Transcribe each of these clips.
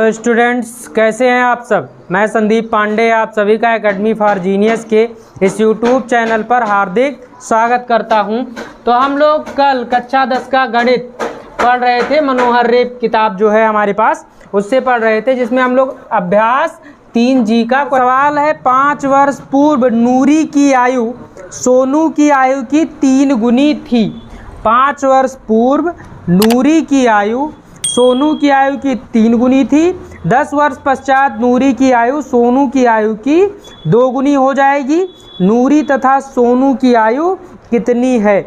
Hello students, कैसे हैं आप सब। मैं संदीप पांडे आप सभी का एकेडमी फॉर जीनियस के इस यूट्यूब चैनल पर हार्दिक स्वागत करता हूं। तो हम लोग कल कक्षा 10 का गणित पढ़ रहे थे। मनोहर रेप किताब जो है हमारे पास, उससे पढ़ रहे थे, जिसमें हम लोग अभ्यास 3G का सवाल है। 5 वर्ष पूर्व नूरी की आयु सोनू की आयु की 3 गुनी थी। 5 वर्ष पूर्व नूरी की आयु सोनू की आयु की 3 गुनी थी। 10 वर्ष पश्चात नूरी की आयु सोनू की आयु की 2 गुनी हो जाएगी। नूरी तथा सोनू की आयु कितनी है?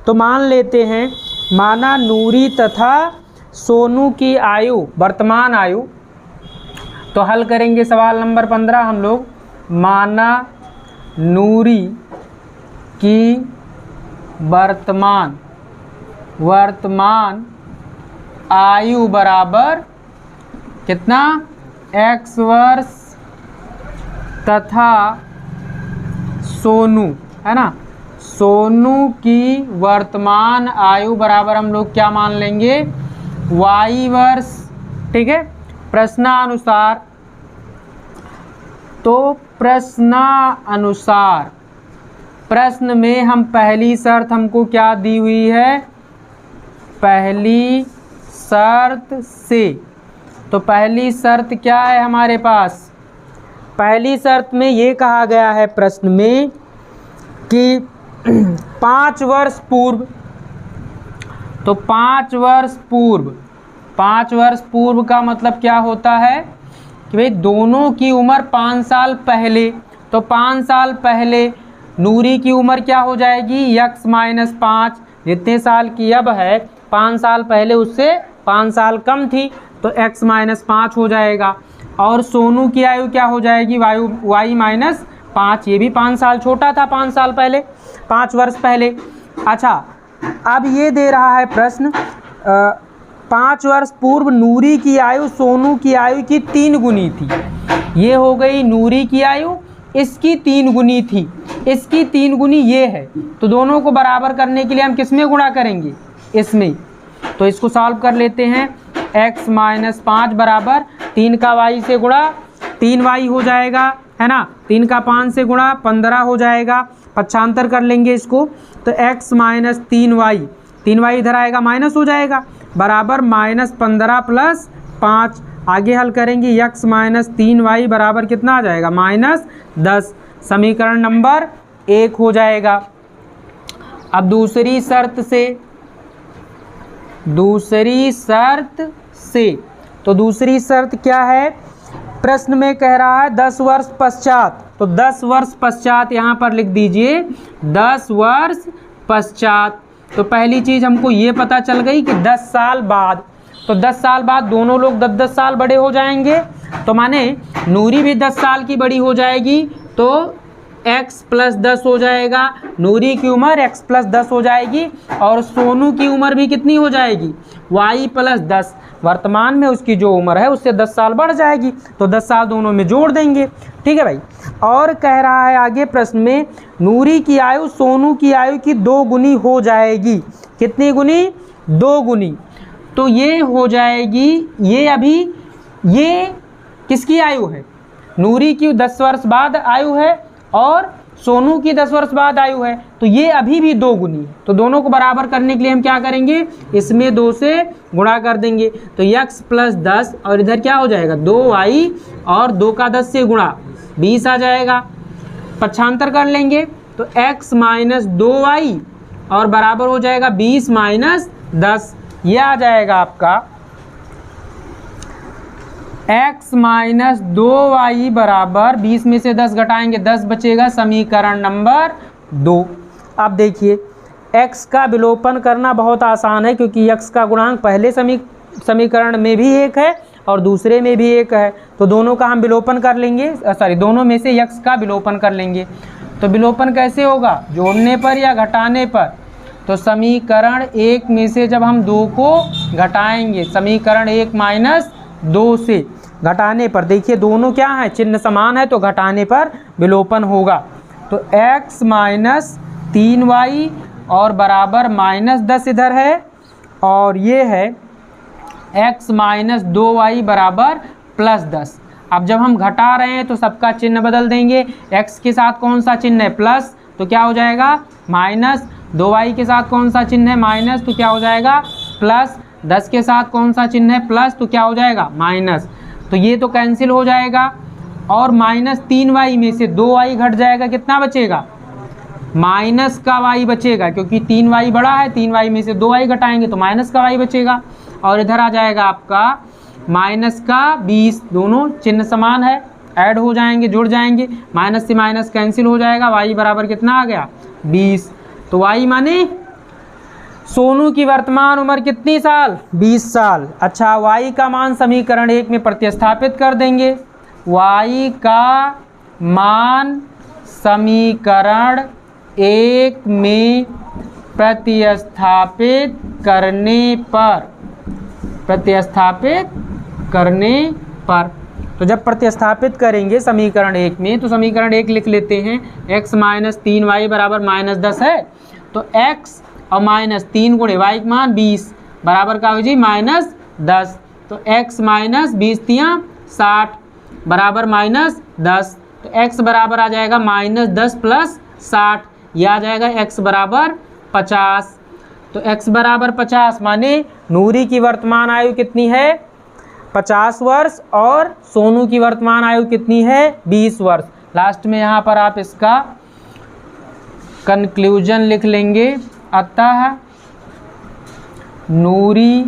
तो मान लेते हैं, माना नूरी तथा सोनू की आयु, वर्तमान आयु। तो हल करेंगे सवाल नंबर 15 हम लोग। माना नूरी की वर्तमान आयु बराबर कितना? x वर्ष तथा सोनू, है ना, सोनू की वर्तमान आयु बराबर हम लोग क्या मान लेंगे? y वर्ष। ठीक है, प्रश्नानुसार। तो प्रश्नानुसार प्रश्न में हम पहली शर्त हमको क्या दी हुई है? पहली शर्त से। तो पहली शर्त क्या है हमारे पास? पहली शर्त में ये कहा गया है प्रश्न में कि 5 वर्ष पूर्व। तो 5 वर्ष पूर्व का मतलब क्या होता है कि भाई दोनों की उम्र 5 साल पहले। तो 5 साल पहले नूरी की उम्र क्या हो जाएगी? x - 5। जितने साल की अब है, 5 साल पहले उससे 5 साल कम थी, तो x - 5 हो जाएगा। और सोनू की आयु क्या हो जाएगी? y - 5। ये भी 5 साल छोटा था 5 साल पहले, 5 वर्ष पहले। अच्छा, अब ये दे रहा है प्रश्न 5 वर्ष पूर्व नूरी की आयु सोनू की आयु की 3 गुनी थी। ये हो गई नूरी की आयु, इसकी 3 गुनी थी, इसकी 3 गुनी ये है। तो दोनों को बराबर करने के लिए हम किस में गुणा करेंगे? इसमें। तो इसको सॉल्व कर लेते हैं। x - 5 बराबर 3 का y से गुणा 3y हो जाएगा, है ना। 3 का 5 से गुणा 15 हो जाएगा। पक्षांतर कर लेंगे इसको, तो x - 3y इधर आएगा, माइनस हो जाएगा, बराबर -15 + 5। आगे हल करेंगे, x - 3y बराबर कितना आ जाएगा? -10। समीकरण नंबर 1 हो जाएगा। अब दूसरी शर्त से, तो दूसरी शर्त क्या है? प्रश्न में कह रहा है 10 वर्ष पश्चात। तो 10 वर्ष पश्चात यहाँ पर लिख दीजिए, 10 वर्ष पश्चात। तो पहली चीज़ हमको ये पता चल गई कि 10 साल बाद। तो 10 साल बाद दोनों लोग 10-10 साल बड़े हो जाएंगे। तो माने नूरी भी 10 साल की बड़ी हो जाएगी, तो x + 10 हो जाएगा। नूरी की उम्र x + 10 हो जाएगी, और सोनू की उम्र भी कितनी हो जाएगी? y + 10। वर्तमान में उसकी जो उम्र है उससे 10 साल बढ़ जाएगी, तो 10 साल दोनों में जोड़ देंगे। ठीक है भाई। और कह रहा है आगे प्रश्न में, नूरी की आयु सोनू की आयु की 2 गुनी हो जाएगी। कितनी गुनी? 2 गुनी। तो ये हो जाएगी, ये किसकी आयु है? नूरी की 10 वर्ष बाद आयु है और सोनू की 10 वर्ष बाद आयु है, तो ये अभी भी 2 गुनी है। तो दोनों को बराबर करने के लिए हम क्या करेंगे? इसमें 2 से गुणा कर देंगे। तो x + 10 और इधर क्या हो जाएगा? 2y, और 2 का 10 से गुणा 20 आ जाएगा। पक्षांतर कर लेंगे, तो x - 2y और बराबर हो जाएगा 20 - 10। ये आ जाएगा आपका x - 2y बराबर 20 में से 10 घटाएंगे, 10 बचेगा। समीकरण नंबर 2। अब देखिए, x का विलोपन करना बहुत आसान है, क्योंकि x का गुणांक पहले समीकरण में भी 1 है और दूसरे में भी 1 है। तो दोनों का हम विलोपन कर लेंगे, दोनों में से x का विलोपन कर लेंगे। तो विलोपन कैसे होगा? जोड़ने पर या घटाने पर? तो समीकरण 1 में से जब हम 2 को घटाएंगे, समीकरण 1 - 2 से घटाने पर, देखिए दोनों क्या है? चिन्ह समान है, तो घटाने पर विलोपन होगा। तो x - 3y और बराबर -10 इधर है, और ये है x - 2y बराबर प्लस 10। अब जब हम घटा रहे हैं तो सबका चिन्ह बदल देंगे। x के साथ कौन सा चिन्ह है प्लस, तो क्या हो जाएगा माइनस। 2y के साथ कौन सा चिन्ह है माइनस, तो क्या हो जाएगा प्लस। 10 के साथ कौन सा चिन्ह है प्लस, तो क्या हो जाएगा माइनस। तो ये तो कैंसिल हो जाएगा और माइनस 3y में से 2y घट जाएगा, कितना बचेगा माइनस का y बचेगा, क्योंकि 3y बड़ा है, 3y में से 2y घटाएंगे तो माइनस का y बचेगा। और इधर आ जाएगा आपका माइनस का 20, दोनों चिन्ह समान है, ऐड हो जाएंगे, जुड़ जाएंगे, माइनस से माइनस कैंसिल हो जाएगा। y बराबर कितना आ गया 20। तो y माने सोनू की वर्तमान उम्र कितनी साल 20 साल। अच्छा, y का मान समीकरण 1 में प्रतिस्थापित कर देंगे। y का मान समीकरण 1 में प्रतिस्थापित करने पर तो जब प्रतिस्थापित करेंगे समीकरण 1 में, तो समीकरण 1 लिख लेते हैं। x माइनस 3y बराबर माइनस 10 है, तो x और माइनस 3 गुणे y का मान 20 बराबर का हो जी माइनस 10। तो x माइनस 20 तियाँ 60 बराबर माइनस 10। तो x बराबर आ जाएगा माइनस 10 प्लस 60, यह आ जाएगा x बराबर 50। तो x बराबर 50 माने नूरी की वर्तमान आयु कितनी है 50 वर्ष और सोनू की वर्तमान आयु कितनी है 20 वर्ष। लास्ट में यहाँ पर आप इसका कंक्लूजन लिख लेंगे। अतः नूरी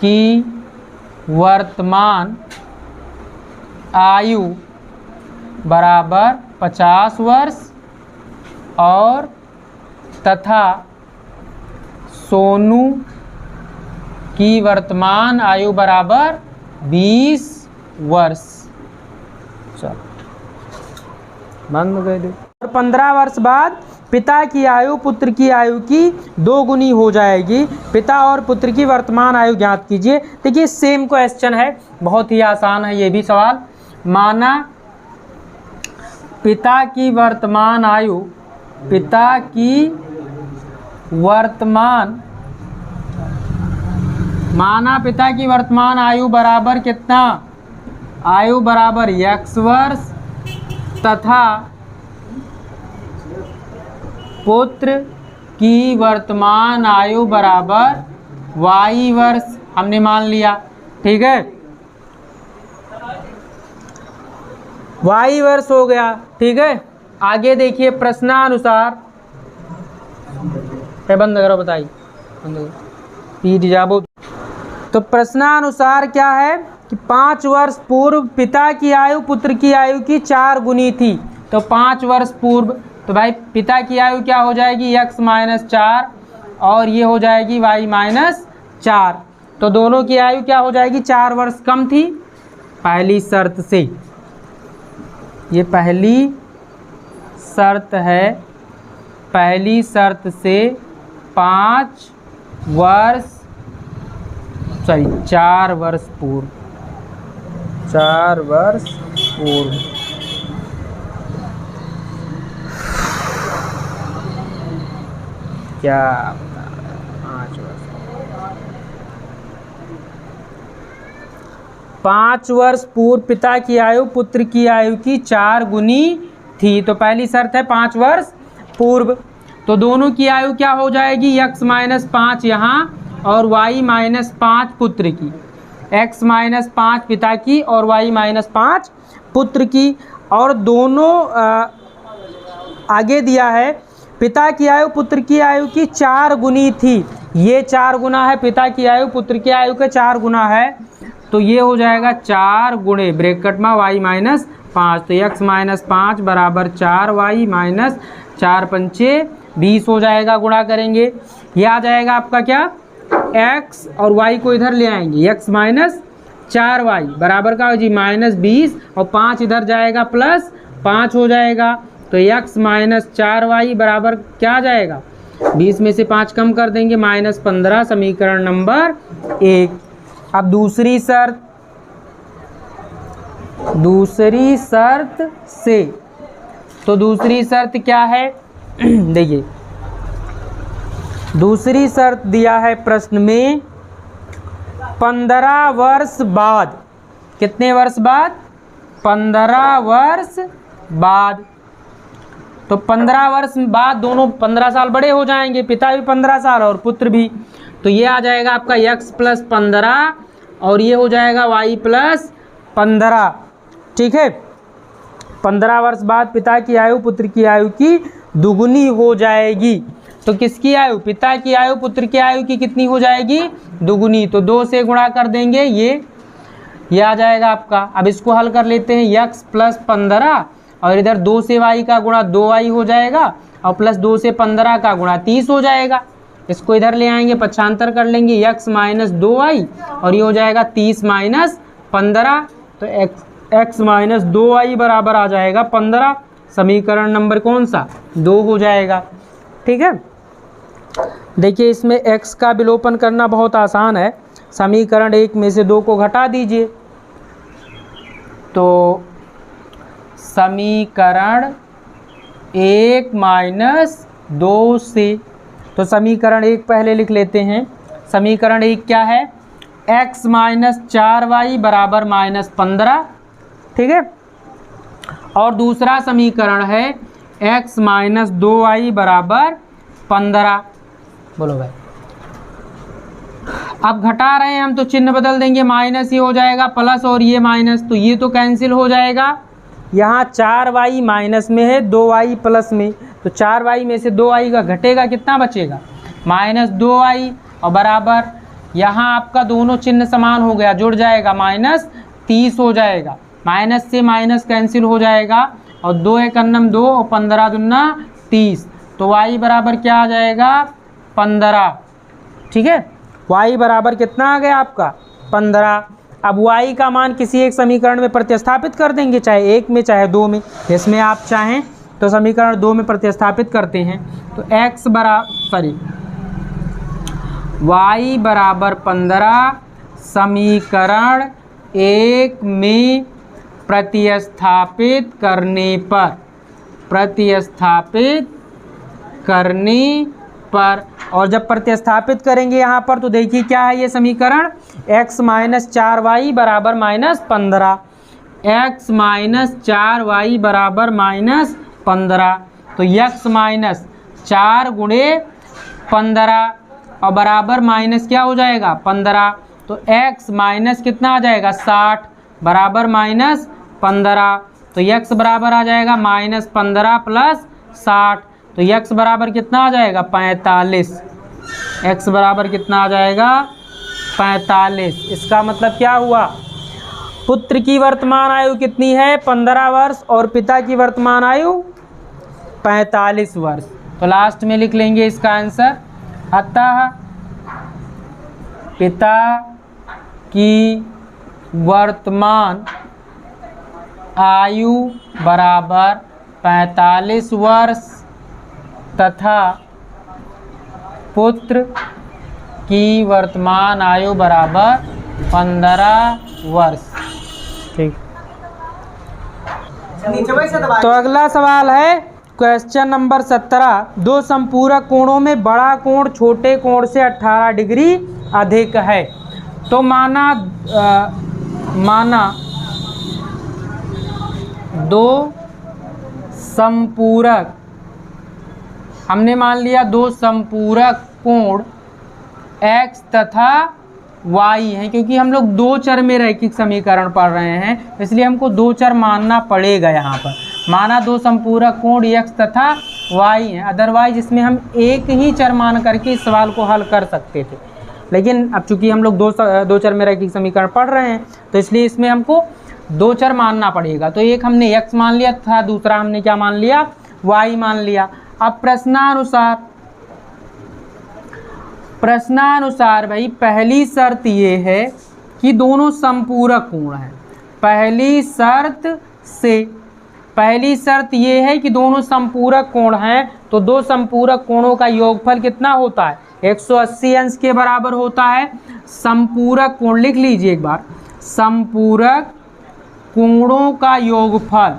की वर्तमान आयु बराबर 50 वर्ष और तथा सोनू की वर्तमान आयु बराबर 20 वर्ष। चलो बंद कर दो। और 15 वर्ष बाद पिता की आयु पुत्र की आयु की 2 गुनी हो जाएगी। पिता और पुत्र की वर्तमान आयु ज्ञात कीजिए। देखिए सेम क्वेश्चन है, बहुत ही आसान है ये भी सवाल। माना पिता की वर्तमान आयु बराबर कितना, आयु बराबर x वर्ष तथा पुत्र की वर्तमान आयु बराबर y वर्ष हमने मान लिया, ठीक है, y वर्ष हो गया, ठीक है। आगे देखिए प्रश्नानुसार, बंद करो, बताइए पीट जाबो। तो प्रश्नानुसार क्या है कि 5 वर्ष पूर्व पिता की आयु पुत्र की आयु की 4 गुनी थी। तो 5 वर्ष पूर्व, तो भाई पिता की आयु क्या हो जाएगी x माइनस 4 और ये हो जाएगी y माइनस 4। तो दोनों की आयु क्या हो जाएगी 4 वर्ष कम थी पहली शर्त से। ये पहली शर्त है, पहली शर्त से 4 वर्ष पूर्व, 4 वर्ष पूर्व। क्या बता रहे हैं 5 वर्ष, 5 वर्ष पूर्व पिता की आयु पुत्र की आयु की 4 गुनी थी। तो पहली शर्त है 5 वर्ष पूर्व। तो दोनों की आयु क्या हो जाएगी x माइनस 5 यहाँ और y माइनस 5 पुत्र की, x माइनस 5 पिता की और y माइनस 5 पुत्र की। और दोनों आगे दिया है पिता की आयु पुत्र की आयु की 4 गुनी थी। ये 4 गुना है, पिता की आयु पुत्र की आयु के 4 गुना है। तो ये हो जाएगा 4 गुणे ब्रैकेट में y माइनस 5। तो x माइनस 5 बराबर 4y माइनस 4 पंचे 20 हो जाएगा। गुणा करेंगे, ये आ जाएगा आपका क्या x और y को इधर ले आएंगे, x माइनस 4y बराबर का हो जी माइनस 20 और 5 इधर जाएगा प्लस 5 हो जाएगा। तो x माइनस 4y बराबर क्या आ जाएगा 20 में से 5 कम कर देंगे माइनस 15, समीकरण नंबर 1। अब दूसरी शर्त से, तो दूसरी शर्त क्या है देखिए, दूसरी शर्त दिया है प्रश्न में 15 वर्ष बाद कितने वर्ष बाद? 15 वर्ष बाद। तो 15 वर्ष बाद दोनों 15 साल बड़े हो जाएंगे, पिता भी 15 साल और पुत्र भी। तो ये आ जाएगा आपका x + 15 और ये हो जाएगा y + 15। ठीक है, 15 वर्ष बाद पिता की आयु पुत्र की आयु की दुगुनी हो जाएगी। तो किसकी आयु? पिता की आयु पुत्र की आयु की कितनी हो जाएगी? दुगुनी। तो 2 से गुणा कर देंगे, ये आ जाएगा आपका। अब इसको हल कर लेते हैं, x + 15 और इधर 2 से y का गुणा 2y हो जाएगा और प्लस 2 से 15 का गुणा 30 हो जाएगा। इसको इधर ले आएंगे, पक्षांतर कर लेंगे, x - 2y और ये हो जाएगा 30 - 15। तो x - 2y बराबर आ जाएगा 15। समीकरण नंबर कौन सा? 2 हो जाएगा। ठीक है, देखिए इसमें x का विलोपन करना बहुत आसान है। समीकरण 1 में से 2 को घटा दीजिए, तो समीकरण 1 - 2 से, तो समीकरण 1 पहले लिख लेते हैं। समीकरण 1 क्या है? x - 4y बराबर -15। ठीक है, और दूसरा समीकरण है x - 2y बराबर 15। बोलो भाई। अब घटा रहे हैं हम तो चिन्ह बदल देंगे, माइनस ये हो जाएगा प्लस और ये माइनस, तो ये तो कैंसिल हो जाएगा। यहाँ 4y माइनस में है, 2y प्लस में, तो 4y में से 2y का घटेगा, कितना बचेगा? -2y और बराबर यहाँ आपका दोनों चिन्ह समान हो गया, जुड़ जाएगा, -30 हो जाएगा। माइनस से माइनस कैंसिल हो जाएगा और 2 × 2 और 15 दूना 30। तो y बराबर क्या आ जाएगा? 15। ठीक है, y बराबर कितना आ गया आपका? 15। अब y का मान किसी एक समीकरण में प्रतिस्थापित कर देंगे, चाहे 1 में चाहे 2 में, इसमें आप चाहें तो समीकरण 2 में प्रतिस्थापित करते हैं। तो y बराबर 15 समीकरण 1 में प्रतिस्थापित करने पर और जब प्रतिस्थापित करेंगे यहाँ पर तो देखिए क्या है ये समीकरण, x - 4y बराबर -15, x - 4y बराबर -15। तो x - 4 × 15 और बराबर माइनस क्या हो जाएगा? 15। तो x माइनस कितना आ जाएगा? 60 बराबर -15। तो x बराबर आ जाएगा -15 + 60। तो x बराबर कितना आ जाएगा? 45। x बराबर कितना आ जाएगा? 45। इसका मतलब क्या हुआ? पुत्र की वर्तमान आयु कितनी है? 15 वर्ष और पिता की वर्तमान आयु 45 वर्ष। तो लास्ट में लिख लेंगे इसका आंसर। अतः पिता की वर्तमान आयु बराबर 45 वर्ष तथा पुत्र की वर्तमान आयु बराबर 15 वर्ष। ठीक, तो अगला सवाल है क्वेश्चन नंबर 17। दो संपूरक कोणों में बड़ा कोण छोटे कोण से 18 डिग्री अधिक है। तो माना दो संपूरक, हमने मान लिया दो संपूरक कोण x तथा y हैं, क्योंकि हम लोग दो चर में रैखिक समीकरण पढ़ रहे हैं इसलिए हमको दो चर मानना पड़ेगा। यहाँ पर माना दो संपूरक कोण x तथा y हैं, अदरवाइज इसमें हम एक ही चर मान करके इस सवाल को हल कर सकते थे, लेकिन अब चूंकि हम लोग दो चर में रैखिक समीकरण पढ़ रहे हैं तो इसलिए इसमें हमको दो चर मानना पड़ेगा। तो एक हमने x मान लिया था, दूसरा हमने क्या मान लिया? y मान लिया। अब प्रश्नानुसार भाई पहली शर्त ये है कि दोनों संपूरक कोण हैं। पहली शर्त ये है कि दोनों संपूरक कोण हैं, तो दो संपूरक कोणों का योगफल कितना होता है? 180 अंश के बराबर होता है। संपूरक कोण लिख लीजिए एक बार, संपूरक कोणों का योगफल,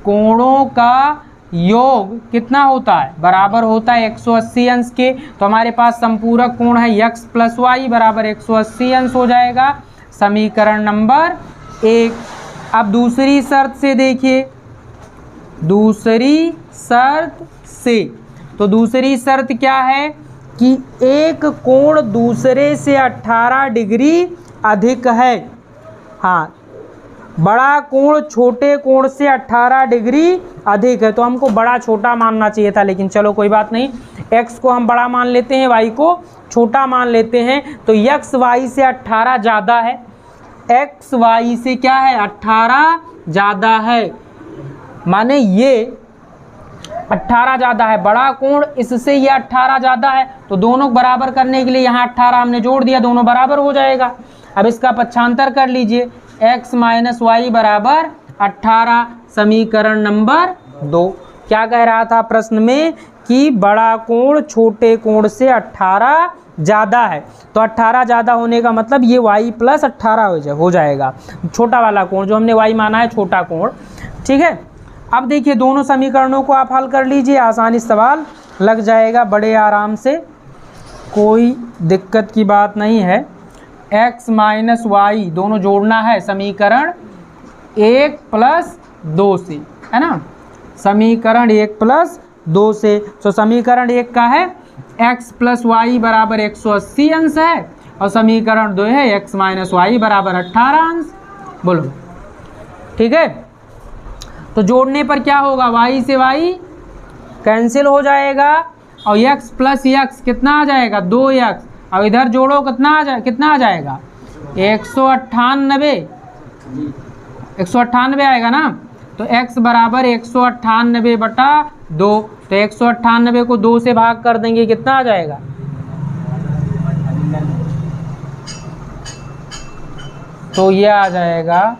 कोणों का योग कितना होता है? बराबर होता है 180 अंश के। तो हमारे पास संपूरक कोण है x + y बराबर 180 अंश हो जाएगा। समीकरण नंबर 1। अब दूसरी शर्त से देखिए, दूसरी शर्त से, तो दूसरी शर्त क्या है कि एक कोण दूसरे से 18 डिग्री अधिक है। हाँ, बड़ा कोण छोटे कोण से 18 डिग्री अधिक है, तो हमको बड़ा छोटा मानना चाहिए था, लेकिन चलो कोई बात नहीं। x को हम बड़ा मान लेते हैं, y को छोटा मान लेते हैं। तो x y से 18 ज़्यादा है, x y से क्या है 18 ज़्यादा है, माने ये 18 ज़्यादा है, बड़ा कोण इससे ये 18 ज़्यादा है। तो दोनों बराबर करने के लिए यहाँ 18 हमने जोड़ दिया, दोनों बराबर हो जाएगा। अब इसका पक्षांतर कर लीजिए, x माइनस वाई बराबर 18, समीकरण नंबर 2। क्या कह रहा था प्रश्न में कि बड़ा कोण छोटे कोण से 18 ज़्यादा है, तो 18 ज़्यादा होने का मतलब ये y प्लस 18 हो जाएगा, छोटा वाला कोण जो हमने y माना है छोटा कोण। ठीक है, अब देखिए दोनों समीकरणों को आप हल कर लीजिए, आसानी सवाल लग जाएगा बड़े आराम से, कोई दिक्कत की बात नहीं है। x माइनस वाई दोनों जोड़ना है समीकरण 1 प्लस 2 से, है ना, समीकरण 1 प्लस 2 से। तो समीकरण 1 का है x प्लस वाई बराबर 180 अंश है, और समीकरण 2 है x माइनस वाई बराबर 18 अंश। बोलो ठीक है। तो जोड़ने पर क्या होगा, y से y कैंसिल हो जाएगा, और x प्लस x कितना आ जाएगा 2x, और इधर जोड़ो कितना आ जाएगा 198 आएगा ना। तो x बराबर 198 बटा 2, तो 198 को 2 से भाग कर देंगे, कितना आ जाएगा, तो ये आ जाएगा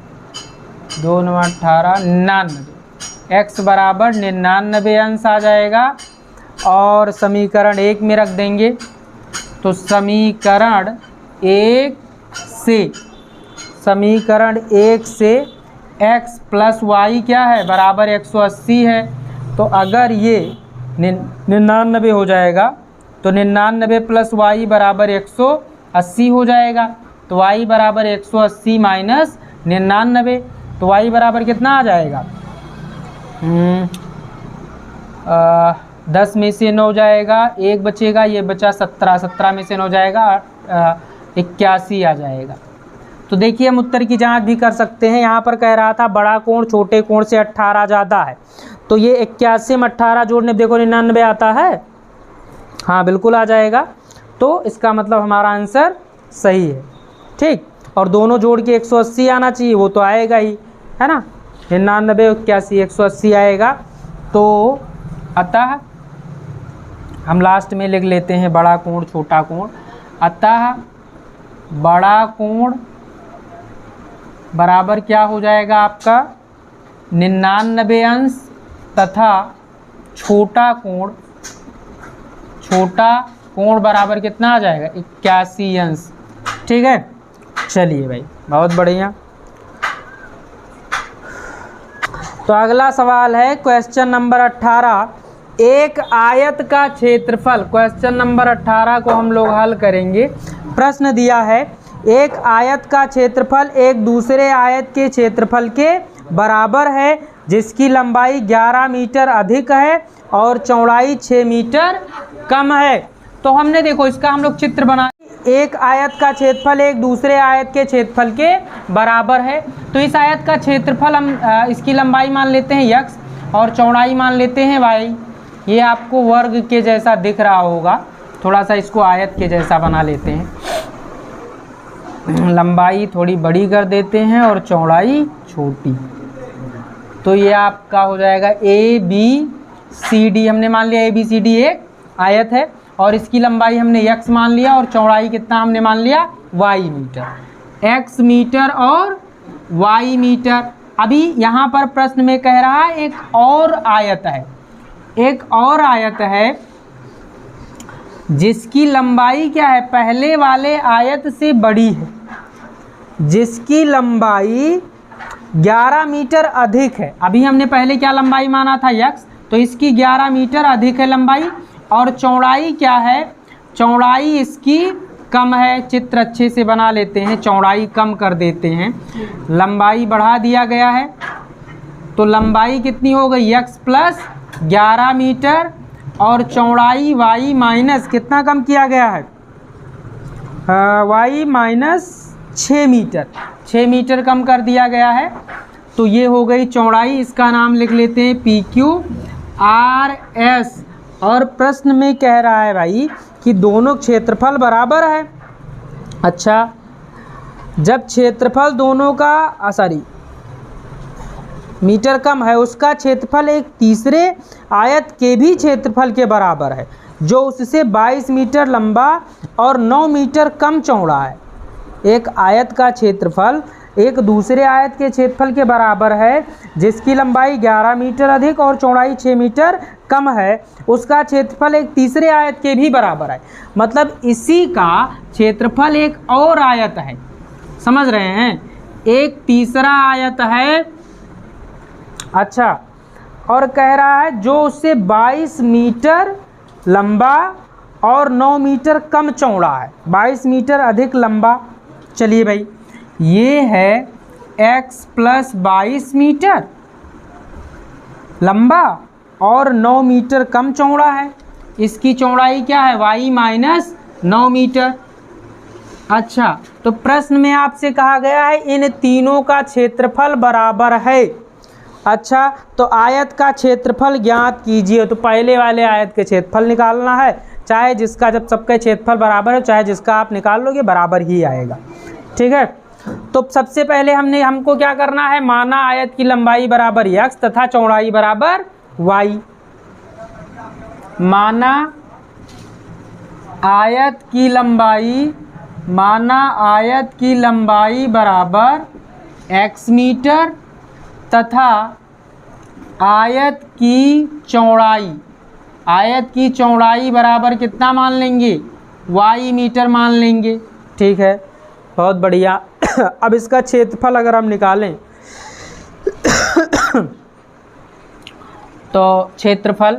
2 9 18 99, x बराबर 99 अंश आ जाएगा। और समीकरण 1 में रख देंगे, तो समीकरण 1 से x प्लस वाई क्या है बराबर 180 है। तो अगर ये 99 हो जाएगा, तो 99 प्लस वाई बराबर 180 हो जाएगा। तो y बराबर 180 माइनस 99, तो y बराबर कितना आ जाएगा, 10 में से 9 जाएगा, 1 बचेगा, ये बचा 17 में से 9 जाएगा 81 आ जाएगा। तो देखिए हम उत्तर की जांच भी कर सकते हैं। यहाँ पर कह रहा था बड़ा कोण छोटे कोण से 18 ज़्यादा है, तो ये 81 में 18 जोड़ने देखो 99 आता है, हाँ बिल्कुल आ जाएगा। तो इसका मतलब हमारा आंसर सही है। ठीक, और दोनों जोड़ के 180 आना चाहिए, वो तो आएगा ही, है ना, 99 81 180 आएगा। तो अतः हम लास्ट में लिख लेते हैं बड़ा कोण छोटा कोण, अतः बड़ा कोण बराबर क्या हो जाएगा आपका 99 अंश, तथा छोटा कोण बराबर कितना आ जाएगा 81 अंश। ठीक है, चलिए भाई बहुत बढ़िया। तो अगला सवाल है क्वेश्चन नंबर 18, एक आयत का क्षेत्रफल। क्वेश्चन नंबर 18 को हम लोग हल करेंगे। प्रश्न दिया है एक आयत का क्षेत्रफल एक दूसरे आयत के क्षेत्रफल के बराबर है, जिसकी लंबाई 11 मीटर अधिक है और चौड़ाई 6 मीटर कम है। तो हमने देखो इसका हम लोग चित्र बना, एक आयत का क्षेत्रफल एक दूसरे आयत के क्षेत्रफल के बराबर है। तो इस आयत का क्षेत्रफल हम इसकी लंबाई मान लेते हैं x और चौड़ाई मान लेते हैं y। ये आपको वर्ग के जैसा दिख रहा होगा, थोड़ा सा इसको आयत के जैसा बना लेते हैं, लंबाई थोड़ी बड़ी कर देते हैं और चौड़ाई छोटी। तो ये आपका हो जाएगा ABCD, हमने मान लिया ABCD एक आयत है और इसकी लंबाई हमने x मान लिया और चौड़ाई कितना हमने मान लिया y मीटर, x मीटर और y मीटर। अभी यहाँ पर प्रश्न में कह रहा है एक और आयत है, एक और आयत है जिसकी लंबाई क्या है पहले वाले आयत से बड़ी है, जिसकी लंबाई 11 मीटर अधिक है। अभी हमने पहले क्या लंबाई माना था x, तो इसकी 11 मीटर अधिक है लंबाई, और चौड़ाई क्या है, चौड़ाई इसकी कम है, चित्र अच्छे से बना लेते हैं, चौड़ाई कम कर देते हैं, लंबाई बढ़ा दिया गया है। तो लंबाई कितनी हो गई x प्लस 11 मीटर और चौड़ाई y माइनस कितना कम किया गया है, y माइनस 6 मीटर, 6 मीटर कम कर दिया गया है। तो ये हो गई चौड़ाई, इसका नाम लिख लेते हैं PQRS। और प्रश्न में कह रहा है भाई कि दोनों क्षेत्रफल बराबर है। अच्छा, जब क्षेत्रफल दोनों का मीटर कम है, उसका क्षेत्रफल एक तीसरे आयत के भी क्षेत्रफल के बराबर है जो उससे 22 मीटर लंबा और 9 मीटर कम चौड़ा है। एक आयत का क्षेत्रफल एक दूसरे आयत के क्षेत्रफल के बराबर है जिसकी लंबाई 11 मीटर अधिक और चौड़ाई 6 मीटर कम है, उसका क्षेत्रफल एक तीसरे आयत के भी बराबर है। मतलब इसी का क्षेत्रफल एक और आयत है, समझ रहे हैं, एक तीसरा आयत है। अच्छा, और कह रहा है जो उससे 22 मीटर लंबा और 9 मीटर कम चौड़ा है, 22 मीटर अधिक लंबा। चलिए भाई, ये है x प्लस 22 मीटर लंबा और 9 मीटर कम चौड़ा है, इसकी चौड़ाई क्या है, y माइनस 9 मीटर। अच्छा, तो प्रश्न में आपसे कहा गया है इन तीनों का क्षेत्रफल बराबर है। अच्छा, तो आयत का क्षेत्रफल ज्ञात कीजिए। तो पहले वाले आयत के क्षेत्रफल निकालना है, चाहे जिसका, जब सबके क्षेत्रफल बराबर है, चाहे जिसका आप निकाल लोगे बराबर ही आएगा। ठीक है, तो सबसे पहले हमको क्या करना है, माना आयत की लंबाई बराबर x तथा चौड़ाई बराबर y। माना आयत की लंबाई बराबर x मीटर तथा आयत की चौड़ाई बराबर कितना मान लेंगे, y मीटर मान लेंगे। ठीक है, बहुत बढ़िया। अब इसका क्षेत्रफल अगर हम निकालें तो क्षेत्रफल,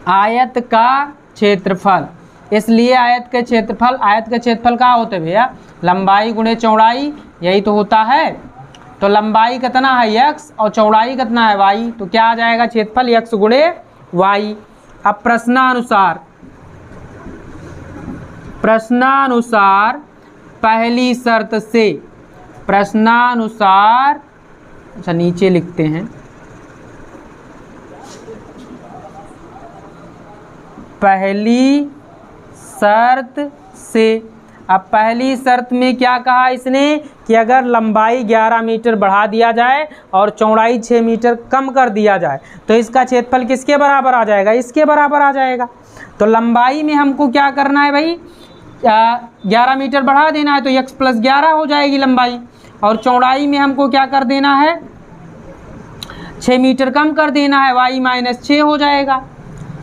आयत का क्षेत्रफल, इसलिए आयत का क्षेत्रफल क्या होता है भैया, लंबाई गुणे चौड़ाई, यही तो होता है। तो लंबाई कितना है x और चौड़ाई कितना है y, तो क्या आ जाएगा क्षेत्रफल x गुणे y। अब प्रश्नानुसार पहली शर्त से, अच्छा नीचे लिखते हैं, पहली शर्त से। अब पहली शर्त में क्या कहा इसने कि अगर लंबाई 11 मीटर बढ़ा दिया जाए और चौड़ाई 6 मीटर कम कर दिया जाए तो इसका क्षेत्रफल किसके बराबर आ जाएगा, इसके बराबर आ जाएगा। तो लंबाई में हमको क्या करना है भाई, 11 मीटर बढ़ा देना है तो x प्लस 11 हो जाएगी लंबाई, और चौड़ाई में हमको क्या कर देना है, 6 मीटर कम कर देना है, y माइनस 6 हो जाएगा।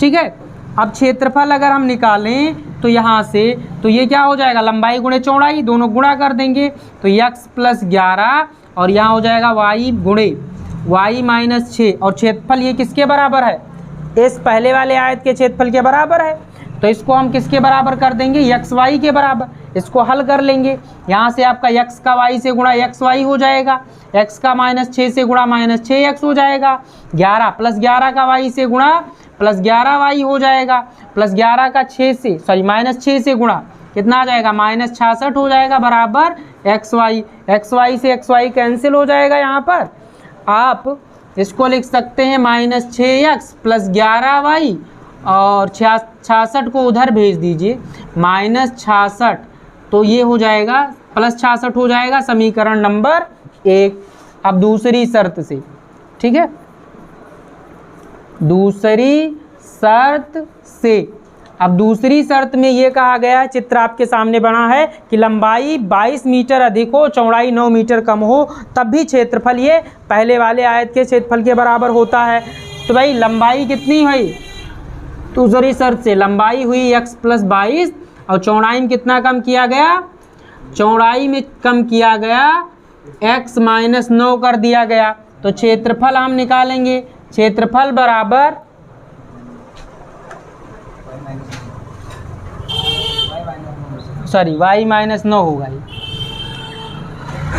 ठीक है, अब क्षेत्रफल अगर हम निकालें तो यहाँ से, तो ये क्या हो जाएगा, लंबाई गुणे चौड़ाई, दोनों गुणा कर देंगे तो x प्लस 11 और यहाँ हो जाएगा y गुणे y माइनस 6, और क्षेत्रफल ये किसके बराबर है, इस पहले वाले आयत के क्षेत्रफल के बराबर है। तो इसको हम किसके बराबर कर देंगे, x y के बराबर। इसको हल कर लेंगे, यहाँ से आपका x का y से गुणा x y हो जाएगा, x का माइनस 6 से गुणा माइनस 6x हो जाएगा, 11 प्लस 11 का y से गुणा प्लस 11y हो जाएगा, प्लस 11 का माइनस 6 से गुणा कितना आ जाएगा, माइनस 66 हो जाएगा, बराबर xy से xy कैंसिल हो जाएगा। यहाँ पर आप इसको लिख सकते हैं माइनस 6x प्लस 11y, और 66 को उधर भेज दीजिए, माइनस 66, तो ये हो जाएगा प्लस 66 हो जाएगा, समीकरण नंबर 1। अब दूसरी शर्त से, ठीक है, दूसरी शर्त में ये कहा गया है, चित्र आपके सामने बना है कि लंबाई 22 मीटर अधिक हो, चौड़ाई 9 मीटर कम हो, तब भी क्षेत्रफल ये पहले वाले आयत के क्षेत्रफल के बराबर होता है। तो भाई लंबाई कितनी हुई, दूसरी शर्त से लंबाई हुई x प्लस 22 और चौड़ाई में कितना कम किया गया, चौड़ाई में कम किया गया x माइनस 9 कर दिया गया। तो क्षेत्रफल हम निकालेंगे, क्षेत्रफल बराबर सॉरी y माइनस 9 होगा ये।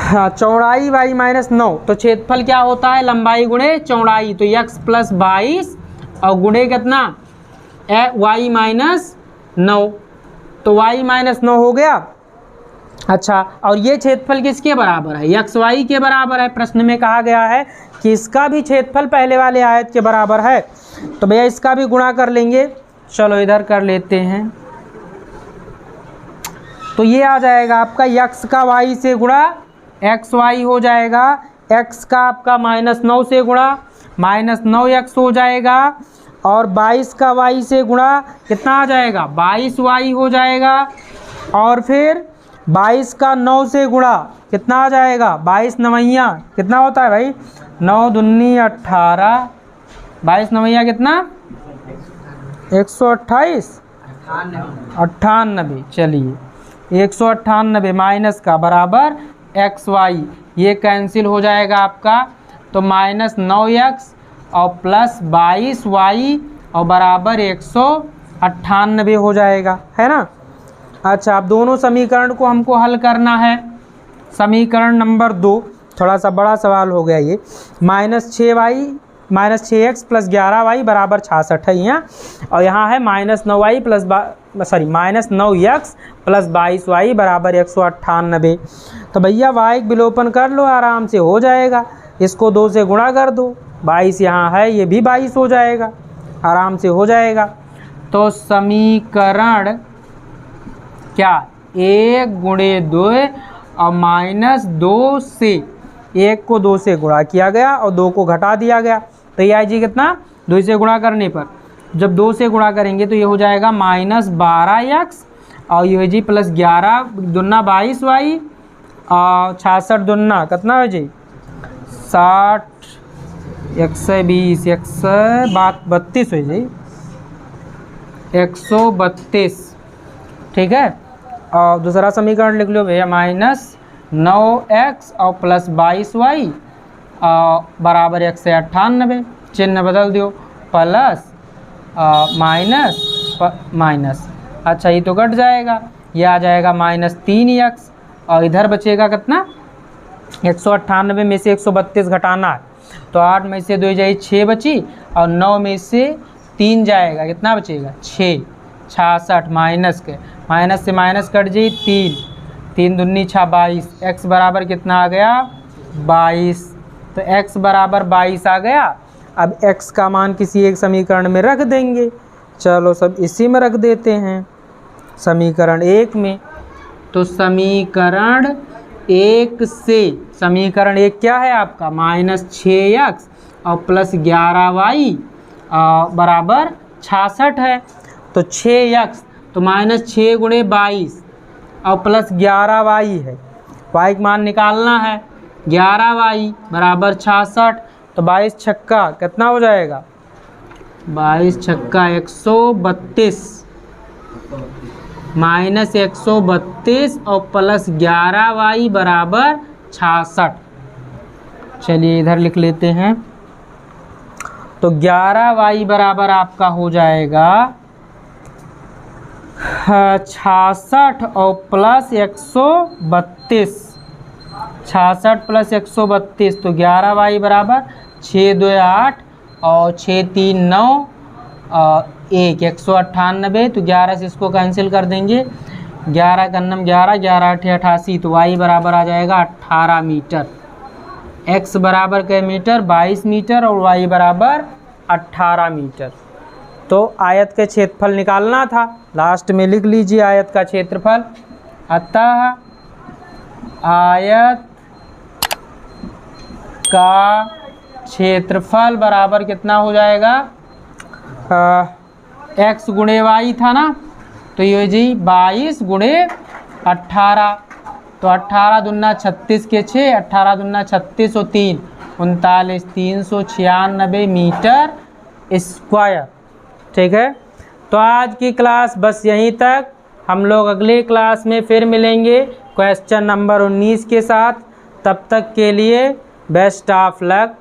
हाँ, चौड़ाई y माइनस 9, तो क्षेत्रफल क्या होता है, लंबाई गुणे चौड़ाई, तो x प्लस 22 और गुणे कितना y माइनस 9, तो y माइनस 9 हो गया। अच्छा, और ये क्षेत्रफल किसके बराबर है, एक्स वाई के बराबर है। प्रश्न में कहा गया है कि इसका भी क्षेत्रफल पहले वाले आयत के बराबर है, तो भैया इसका भी गुणा कर लेंगे। चलो इधर कर लेते हैं, तो ये आ जाएगा आपका x का y से गुणा एक्स वाई हो जाएगा, x का आपका -9 से गुणा -9x हो जाएगा, और 22 का y से गुणा कितना आ जाएगा 22y हो जाएगा, और फिर 22 का 9 से गुणा कितना आ जाएगा 22 नवैया कितना होता है भाई 9 दूनी 18, 22 नवैया कितना 128 98, चलिए 198 माइनस का बराबर एक्स वाई, ये कैंसिल हो जाएगा आपका, तो -9x और प्लस 22y और बराबर 198 हो जाएगा, है ना। अच्छा, अब दोनों समीकरण को हमको हल करना है। समीकरण नंबर 2 थोड़ा सा बड़ा सवाल हो गया ये, -6x प्लस 11y बराबर 66 है यहाँ, और यहाँ है -9y plus -9x plus 22y बराबर 198। तो भैया y विलोपन कर लो, आराम से हो जाएगा, इसको 2 से गुणा कर दो, 22 यहाँ है, ये भी 22 हो जाएगा, आराम से हो जाएगा। तो समीकरण क्या 1 गुणे 2 और -2 से 1 को 2 से गुणा किया गया और 2 को घटा दिया गया, तो ये आई जी कितना 2 से गुणा करने पर, जब 2 से गुणा करेंगे तो ये हो जाएगा -12x और ये जी प्लस 11 दूना 22y और 66 दूना कितना हो जी 60 120 132 हो जी 132, ठीक है। और दूसरा समीकरण लिख लो भैया -9x और प्लस 22y बराबर 198, चिन्ह बदल दो, प्लस माइनस, अच्छा ये तो कट जाएगा, ये आ जाएगा -3x और इधर बचेगा कितना 198 में से 132 घटाना है, तो 8 में से 2 जाए 6 बची और 9 में से 3 जाएगा, कितना बचेगा 6, 66 माइनस से माइनस कट जाए 3 दूनी 6 22, x बराबर कितना आ गया 22, तो x बराबर 22 आ गया। अब x का मान किसी एक समीकरण में रख देंगे, चलो सब इसी में रख देते हैं समीकरण 1 में। तो समीकरण 1 से, समीकरण 1 क्या है आपका -6x और प्लस 11y बराबर 66 है, तो 6x तो -6 गुणे 22 और प्लस 11y है, y का मान निकालना है, 11y बराबर 66, तो 22 छक्का कितना हो जाएगा 22 छक्का 132 -132 और प्लस 11y बराबर 66। चलिए इधर लिख लेते हैं, तो 11y बराबर आपका हो जाएगा 66 और प्लस 132, 66 प्लस 132, तो 11y बराबर 6 2 8 और 6 3 9 1 198, तो 11 से इसको कैंसिल कर देंगे, 11 का 11 11 8 88, तो y बराबर आ जाएगा 18 मीटर, x बराबर के मीटर 22 मीटर और y बराबर 18 मीटर। तो आयत के क्षेत्रफल निकालना था, लास्ट में लिख लीजिए आयत का क्षेत्रफल, अतः आयत का क्षेत्रफल बराबर कितना हो जाएगा x गुणे y था ना, तो ये जी 22 गुणे 18, तो 18 दूना 36 के 6, 18 दूना 36 और 3 39 396 मीटर स्क्वायर, ठीक है। तो आज की क्लास बस यहीं तक, हम लोग अगले क्लास में फिर मिलेंगे क्वेश्चन नंबर 19 के साथ। तब तक के लिए बेस्ट ऑफ लक।